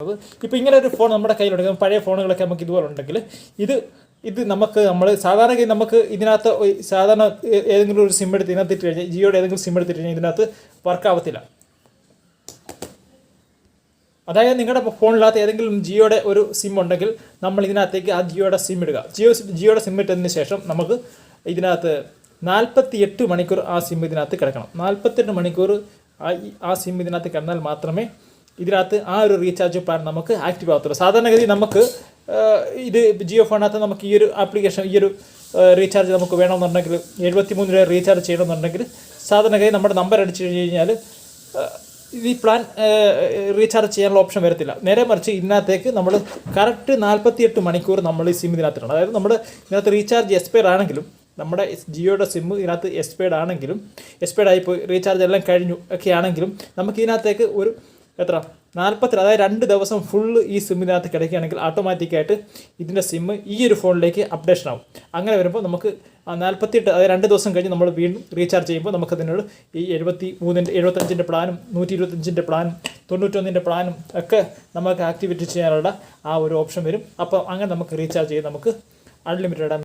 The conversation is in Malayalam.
ഇപ്പോൾ ഇങ്ങനെ ഒരു ഫോൺ നമ്മുടെ കയ്യിലുണ്ടെങ്കിൽ പഴയ ഫോണുകളൊക്കെ നമുക്ക് ഇതുപോലെ ഉണ്ടെങ്കിൽ ഇത് നമ്മൾ സാധാരണ നമുക്ക് ഇതിനകത്ത് സാധാരണ ഏതെങ്കിലും ഒരു സിം എടുത്ത് ഇതിനകത്ത് ഇട്ട് കഴിഞ്ഞാൽ ജിയോയുടെ ഏതെങ്കിലും സിം എടുത്തിട്ട് കഴിഞ്ഞാൽ ഇതിനകത്ത് വർക്ക് ആവത്തില്ല. അതായത് നിങ്ങളുടെ ഫോണിനകത്ത് ഏതെങ്കിലും ജിയോയുടെ ഒരു സിം ഉണ്ടെങ്കിൽ നമ്മൾ ഇതിനകത്തേക്ക് ആ ജിയോയുടെ സിം ഇടുക. ജിയോയുടെ സിം ഇട്ടതിന് ശേഷം നമുക്ക് ഇതിനകത്ത് 48 മണിക്കൂർ ആ സിം ഇതിനകത്ത് കിടക്കണം. 48 മണിക്കൂർ ആ സിം ഇതിനകത്ത് കിടന്നാൽ മാത്രമേ ഇതിനകത്ത് ആ ഒരു റീചാർജ് പ്ലാൻ നമുക്ക് ആക്റ്റീവ് ആകത്തുള്ളൂ. സാധാരണഗതി നമുക്ക് ഇത് ജിയോ ഫോണിനകത്ത് നമുക്ക് ഈ ഒരു ആപ്ലിക്കേഷൻ ഈ ഒരു റീചാർജ് നമുക്ക് വേണമെന്നുണ്ടെങ്കിൽ 73 രൂപ റീചാർജ് ചെയ്യണമെന്നുണ്ടെങ്കിൽ സാധാരണഗതി നമ്മുടെ നമ്പർ അടിച്ചു കഴിഞ്ഞാൽ ഈ പ്ലാൻ റീചാർജ് ചെയ്യാനുള്ള ഓപ്ഷൻ വരത്തില്ല. നേരെ മറിച്ച് ഇതിനകത്തേക്ക് നമ്മൾ കറക്റ്റ് 48 മണിക്കൂർ നമ്മൾ ഈ സിം ഇതിനകത്തിടണം. അതായത് നമ്മുടെ ഇതിനകത്ത് റീചാർജ് എക്സ്പയർ ആണെങ്കിലും നമ്മുടെ ജിയോയുടെ സിം ഇതിനകത്ത് എക്സ്പയർഡ് ആയിപ്പോയി റീചാർജ് എല്ലാം കഴിഞ്ഞു ഒക്കെ ആണെങ്കിലും നമുക്ക് ഇതിനകത്തേക്ക് ഒരു 40 അതായത് 2 ദിവസം ഫുള്ള് ഈ സിമ്മിനകത്ത് കിടക്കുകയാണെങ്കിൽ ഓട്ടോമാറ്റിക്കായിട്ട് ഇതിൻ്റെ സിമ്മ് ഈ ഒരു ഫോണിലേക്ക് അപ്ഡേഷൻ ആവും. അങ്ങനെ വരുമ്പോൾ നമുക്ക് 48 അതായത് 2 ദിവസം കഴിഞ്ഞ് നമ്മൾ വീണ്ടും റീചാർജ് ചെയ്യുമ്പോൾ നമുക്കതിനോട് ഈ 75-ൻ്റെ പ്ലാനും 125-ൻ്റെ പ്ലാനും 91-ൻ്റെ പ്ലാനും ഒക്കെ നമുക്ക് ആക്ടിവേറ്റ് ചെയ്യാനുള്ള ആ ഒരു ഓപ്ഷൻ വരും. അപ്പോൾ അങ്ങനെ നമുക്ക് റീചാർജ് ചെയ്ത് നമുക്ക് അൺലിമിറ്റഡ്